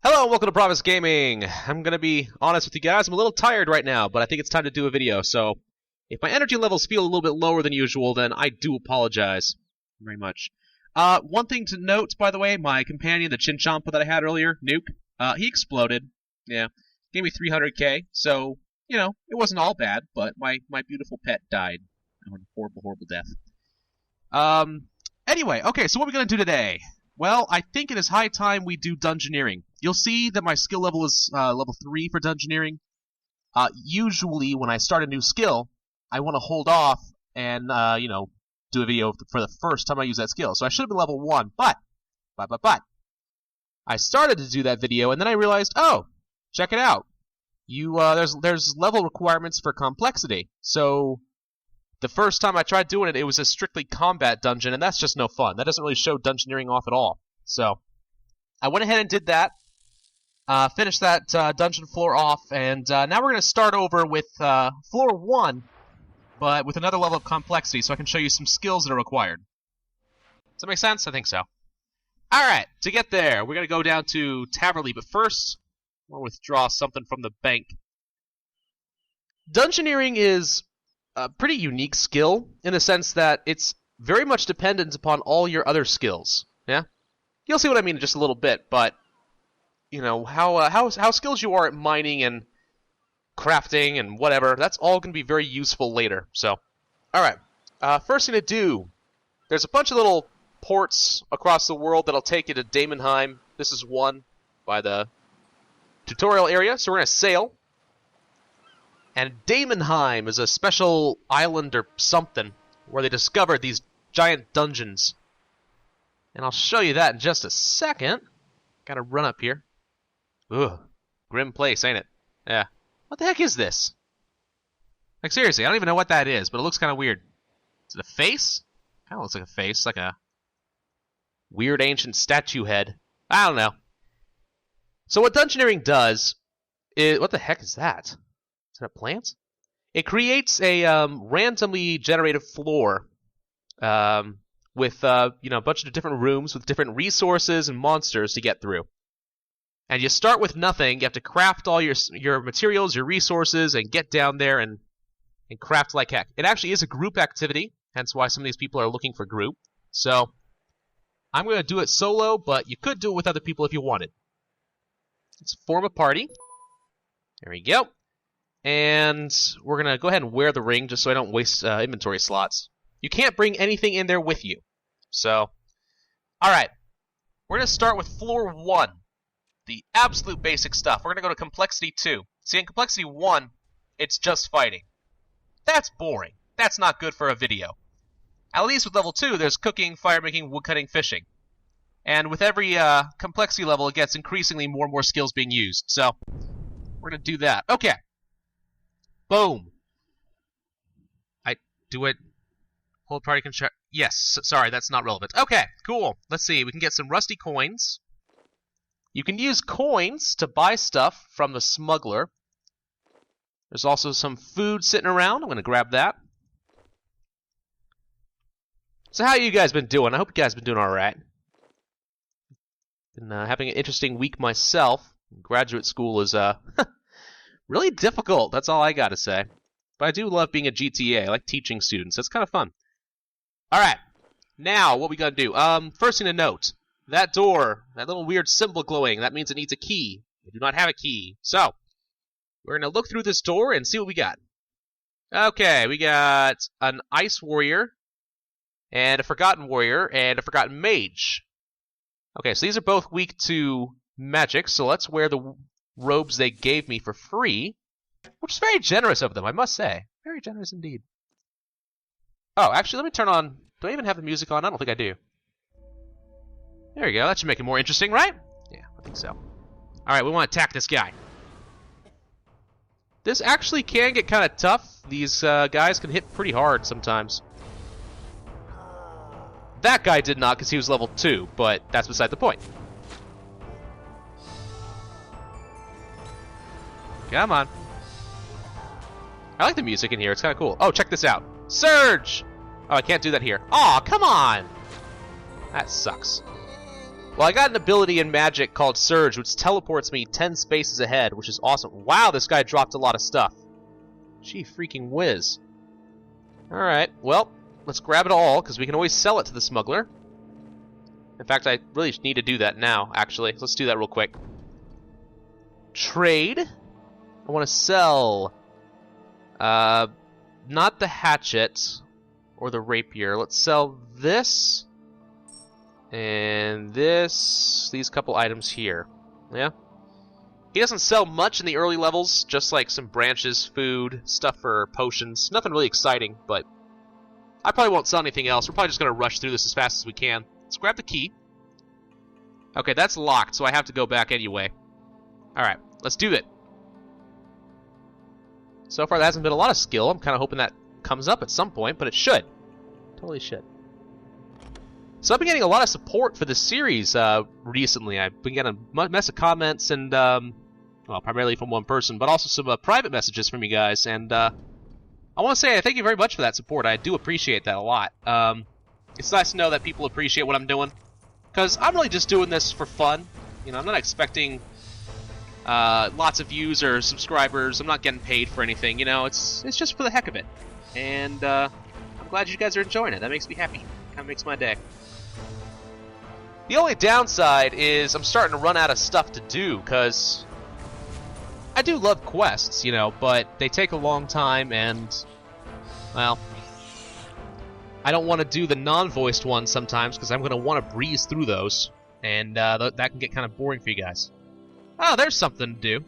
Hello and welcome to Pravus Gaming. I'm going to be honest with you guys, I'm a little tired right now, but I think it's time to do a video, so if my energy levels feel a little bit lower than usual, then I do apologize very much. One thing to note, by the way, my companion, the Chinchampa that I had earlier, Nuke, he exploded. Yeah, gave me 300k, so, you know, it wasn't all bad, but my beautiful pet died. A horrible, horrible death. Anyway, okay, so what are we going to do today? Well, I think it is high time we do Dungeoneering. You'll see that my skill level is level 3 for Dungeoneering. Usually, when I start a new skill, I want to hold off and, you know, do a video for the first time I use that skill. So I should have been level 1, but, I started to do that video, and then I realized, oh, check it out. There's level requirements for complexity. So the first time I tried doing it, it was a strictly combat dungeon, and that's just no fun. That doesn't really show Dungeoneering off at all. So I went ahead and did that, finished that dungeon floor off, and now we're going to start over with floor 1, but with another level of complexity, so I can show you some skills that are required. Does that make sense? I think so. Alright, to get there, we're going to go down to Taverley, but first, I want to withdraw something from the bank. Dungeoneering is a pretty unique skill in the sense that it's very much dependent upon all your other skills. Yeah, you'll see what I mean in just a little bit. But you know how skills you are at mining and crafting and whatever. That's all going to be very useful later. So, all right. First thing to do, there's a bunch of little ports across the world that'll take you to Daemonheim. This is one by the tutorial area. So we're gonna sail. And Daemonheim is a special island or something where they discovered these giant dungeons. And I'll show you that in just a second. Gotta run up here. Ugh. Grim place, ain't it? Yeah. What the heck is this? Like, seriously, I don't even know what that is, but it looks kind of weird. Is it a face? Kind of looks like a face, like a weird ancient statue head. I don't know. So what Dungeoneering does is... What the heck is that? Is that a plant? It creates a randomly generated floor with you know, a bunch of different rooms with different resources and monsters to get through. And you start with nothing. You have to craft all your materials, your resources, and get down there and craft like heck. It actually is a group activity, hence why some of these people are looking for group. So I'm going to do it solo, but you could do it with other people if you wanted. Let's form a party. There we go. And we're going to go ahead and wear the ring just so I don't waste inventory slots. You can't bring anything in there with you. So, alright. We're going to start with floor 1. The absolute basic stuff. We're going to go to complexity 2. See, in complexity 1, it's just fighting. That's boring. That's not good for a video. At least with level 2, there's cooking, fire making, wood cutting, fishing. And with every complexity level, it gets increasingly more and more skills being used. So, we're going to do that. Okay. Boom. I do it. Hold party control. Yes, sorry, that's not relevant. Okay, cool. Let's see. We can get some rusty coins. You can use coins to buy stuff from the smuggler. There's also some food sitting around. I'm going to grab that. So how you guys been doing? I hope you guys been doing all right. Been having an interesting week myself. Graduate school is really difficult, that's all I gotta say. But I do love being a GTA. I like teaching students. That's kind of fun. Alright, now what we gotta do? First thing to note, that door, that little weird symbol glowing, that means it needs a key. We do not have a key. So, we're gonna look through this door and see what we got. Okay, we got an ice warrior, and a forgotten warrior, and a forgotten mage. Okay, so these are both weak to magic, so let's wear the robes they gave me for free, which is very generous of them, I must say. Very generous indeed. Oh, actually, let me turn on... Do I even have the music on? I don't think I do. There we go. That should make it more interesting, right? Yeah, I think so. Alright, we want to attack this guy. This actually can get kind of tough. These guys can hit pretty hard sometimes. That guy did not because he was level 2, but that's beside the point. Come on. I like the music in here. It's kind of cool. Oh, check this out. Surge! Oh, I can't do that here. Aw, come on! That sucks. Well, I got an ability in Magic called Surge, which teleports me 10 spaces ahead, which is awesome. Wow, this guy dropped a lot of stuff. Gee freaking whiz. Alright, well, let's grab it all, because we can always sell it to the smuggler. In fact, I really need to do that now, actually. Let's do that real quick. Trade. I want to sell... not the hatchet or the rapier. Let's sell this and this, these couple items here. Yeah? He doesn't sell much in the early levels, just like some branches, food, stuff for potions. Nothing really exciting, but I probably won't sell anything else. We're probably just going to rush through this as fast as we can. Let's grab the key. Okay, that's locked, so I have to go back anyway. Alright, let's do it. So far, there hasn't been a lot of skill. I'm kind of hoping that comes up at some point, but it should. Totally should. So I've been getting a lot of support for this series recently. I've been getting a mess of comments and, well, primarily from one person, but also some private messages from you guys. And I want to say thank you very much for that support. I do appreciate that a lot. It's nice to know that people appreciate what I'm doing, because I'm really just doing this for fun. You know, I'm not expecting lots of views or subscribers. I'm not getting paid for anything. You know, it's just for the heck of it. And I'm glad you guys are enjoying it. That makes me happy. Kind of makes my day. The only downside is I'm starting to run out of stuff to do, because I do love quests, you know, but they take a long time, and, well, I don't want to do the non-voiced ones sometimes, because I'm going to want to breeze through those, and that can get kind of boring for you guys. Oh, there's something to do.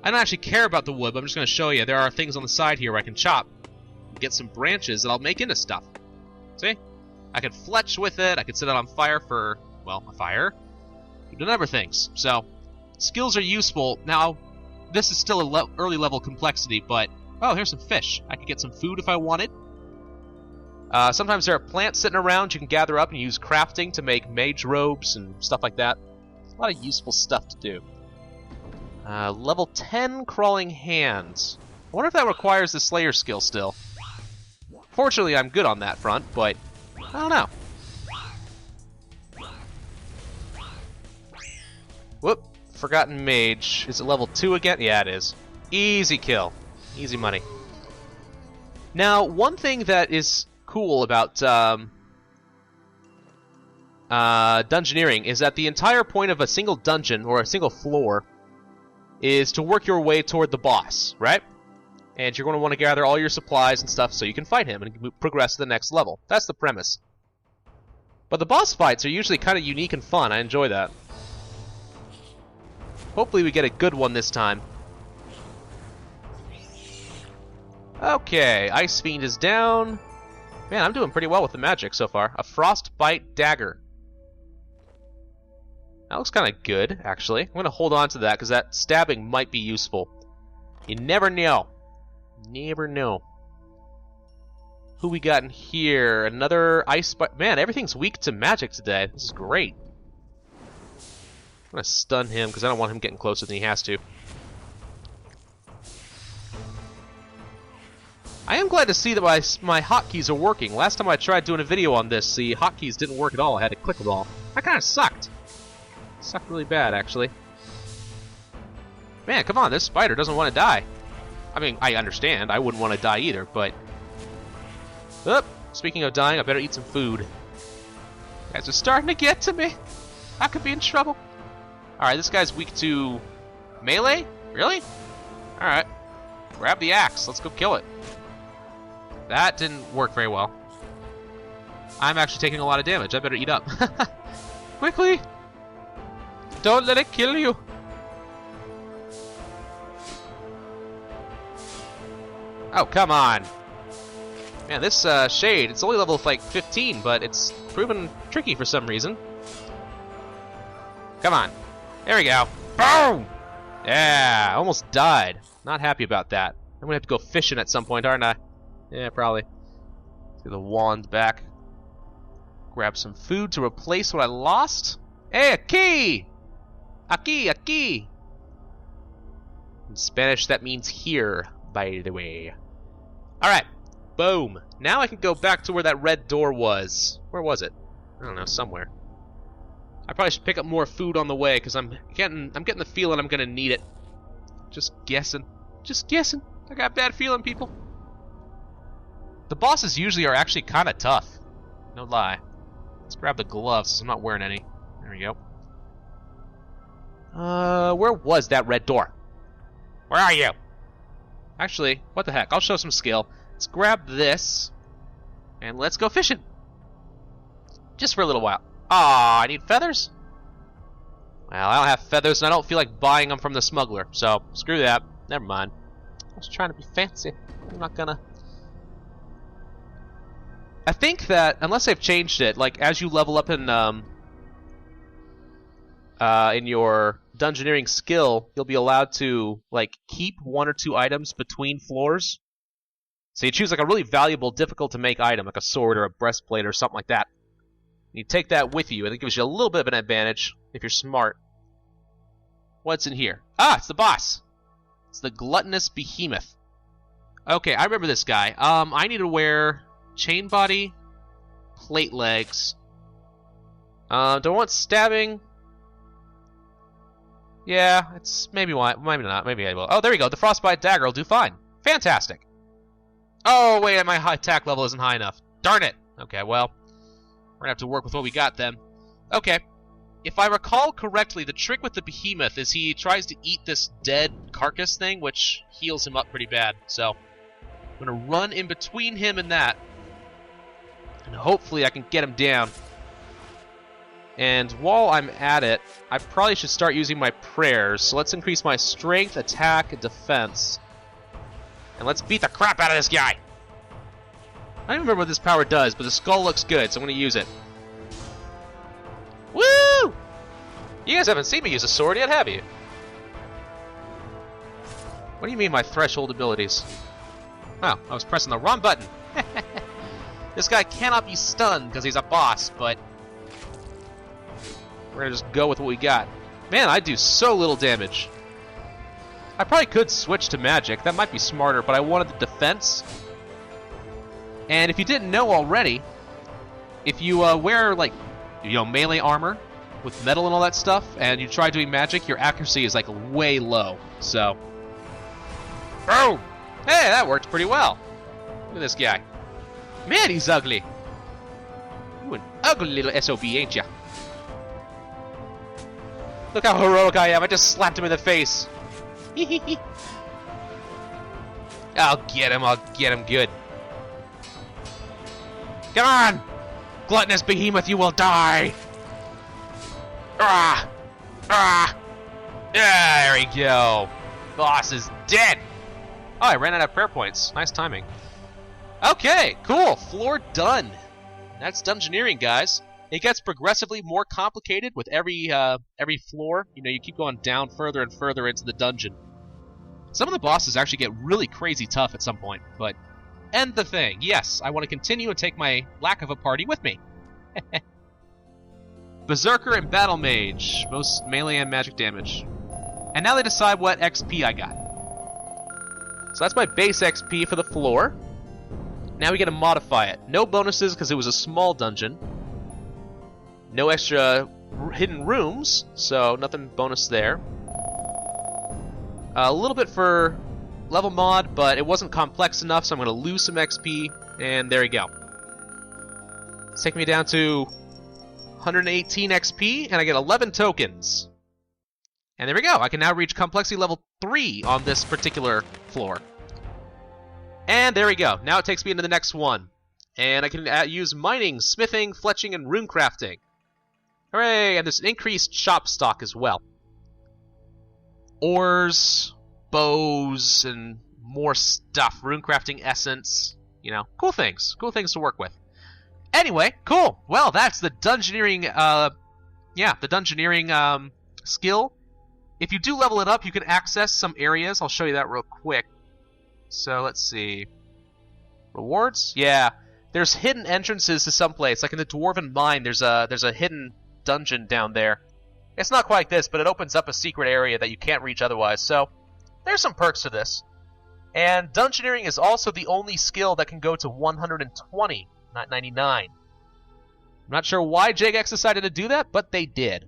I don't actually care about the wood, but I'm just going to show you. There are things on the side here where I can chop, get some branches that I'll make into stuff. See? I could fletch with it, I could set it on fire for, well, a fire. You do number things. So, skills are useful. Now, this is still a early level complexity, but, oh, here's some fish. I could get some food if I wanted. Sometimes there are plants sitting around you can gather up and use crafting to make mage robes and stuff like that. A lot of useful stuff to do. Level 10 crawling hands. I wonder if that requires the Slayer skill still. Fortunately, I'm good on that front, but I don't know. Whoop. Forgotten Mage. Is it level 2 again? Yeah, it is. Easy kill. Easy money. Now, one thing that is cool about Dungeoneering is that the entire point of a single dungeon, or a single floor, is to work your way toward the boss, right? And you're going to want to gather all your supplies and stuff so you can fight him and progress to the next level. That's the premise. But the boss fights are usually kind of unique and fun. I enjoy that. Hopefully we get a good one this time. Okay, Ice Fiend is down. Man, I'm doing pretty well with the magic so far. A Frostbite Dagger. That looks kind of good, actually. I'm going to hold on to that, because that stabbing might be useful. You never know. Never know. Who we got in here? Another Ice... Man, everything's weak to magic today. This is great. I'm going to stun him, because I don't want him getting closer than he has to. I am glad to see that my hotkeys are working. Last time I tried doing a video on this, the hotkeys didn't work at all. I had to click them all. That kind of sucked. Sucked really bad, actually. Man, come on, this spider doesn't want to die. I mean, I understand. I wouldn't want to die either, but... Oh, speaking of dying, I better eat some food. You guys are starting to get to me. I could be in trouble. Alright, this guy's weak to... melee? Really? Alright. Grab the axe. Let's go kill it. That didn't work very well. I'm actually taking a lot of damage. I better eat up. Quickly! Don't let it kill you! Oh, come on! Man, this shade, it's only level like 15, but it's proven tricky for some reason. Come on. There we go. Boom! Yeah, almost died. Not happy about that. I'm gonna have to go fishing at some point, aren't I? Yeah, probably. Get the wand back. Grab some food to replace what I lost. Hey, a key! A key, a key! In Spanish, that means here, by the way. Alright. Boom. Now I can go back to where that red door was. Where was it? I don't know, somewhere. I probably should pick up more food on the way, because I'm getting the feeling I'm gonna need it. Just guessing. Just guessing. I got a bad feeling, people. The bosses usually are actually kind of tough. No lie. Let's grab the gloves. I'm not wearing any. There we go. Where was that red door? Where are you? Actually, what the heck? I'll show some skill. Let's grab this, and let's go fishing. Just for a little while. Aw, I need feathers? Well, I don't have feathers, and I don't feel like buying them from the smuggler, so screw that. Never mind. I was trying to be fancy. I'm not gonna... I think that, unless they've changed it, like, as you level up in your Dungeoneering skill, you'll be allowed to, like, keep 1 or 2 items between floors. So you choose, like, a really valuable, difficult-to-make item, like a sword or a breastplate or something like that. And you take that with you, and it gives you a little bit of an advantage, if you're smart. What's in here? Ah, it's the boss! It's the gluttonous behemoth. Okay, I remember this guy. I need to wear chain body, plate legs. Do I want stabbing? Yeah, it's maybe not. Maybe I will. Oh, there we go. The frostbite dagger will do fine. Fantastic. Oh, wait, my attack level isn't high enough. Darn it. Okay, well, we're gonna have to work with what we got then. Okay. If I recall correctly, the trick with the behemoth is he tries to eat this dead carcass thing, which heals him up pretty bad. So, I'm gonna run in between him and that, and hopefully I can get him down. And while I'm at it, I probably should start using my prayers. So let's increase my strength, attack, and defense. And let's beat the crap out of this guy! I don't remember what this power does, but the skull looks good, so I'm going to use it. Woo! You guys haven't seen me use a sword yet, have you? What do you mean, my threshold abilities? Oh, I was pressing the wrong button. This guy cannot be stunned because he's a boss, but we're going to just go with what we got. Man, I do so little damage. I probably could switch to magic. That might be smarter, but I wanted the defense. And if you didn't know already, if you wear, like, melee armor with metal and all that stuff, and you try doing magic, your accuracy is, like, way low. So, boom! Hey, that worked pretty well. Look at this guy. Man, he's ugly. You an ugly little SOB, ain't ya? Look how heroic I am. I just slapped him in the face. I'll get him good. Come on! Gluttonous behemoth, you will die! Ah! Ah! Yeah, there we go. Boss is dead! Oh, I ran out of prayer points. Nice timing. Okay, cool. Floor done. That's Dungeoneering, guys. It gets progressively more complicated with every floor. You know, you keep going down further and further into the dungeon. Some of the bosses actually get really crazy tough at some point, but end the thing. Yes, I want to continue and take my lack of a party with me. Berserker and Battle Mage, most melee and magic damage. And now they decide what XP I got. So that's my base XP for the floor. Now we get to modify it. No bonuses because it was a small dungeon. No extra hidden rooms, so nothing bonus there. A little bit for level mod, but it wasn't complex enough, so I'm going to lose some XP, and there we go. It's taking me down to 118 XP, and I get 11 tokens. And there we go. I can now reach complexity level 3 on this particular floor. And there we go. Now it takes me into the next one. And I can use mining, smithing, fletching, and rune crafting. Hooray! And there's an increased shop stock as well. Ores, bows, and more stuff. Rune crafting essence. You know, cool things. Cool things to work with. Anyway, cool. Well, that's the Dungeoneering, the Dungeoneering skill. If you do level it up, you can access some areas. I'll show you that real quick. So, let's see. Rewards? Yeah. There's hidden entrances to some place. Like in the Dwarven Mine, there's a hidden dungeon down there. It's not quite like this, but it opens up a secret area that you can't reach otherwise. So, there's some perks to this. And Dungeoneering is also the only skill that can go to 120, not 99. I'm not sure why Jagex decided to do that, but they did.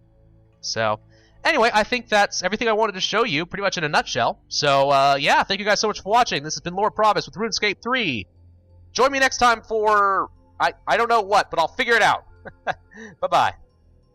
So, anyway, I think that's everything I wanted to show you, pretty much in a nutshell. So, yeah, thank you guys so much for watching. This has been Lord Pravus with RuneScape 3. Join me next time for, I don't know what, but I'll figure it out. Bye-bye.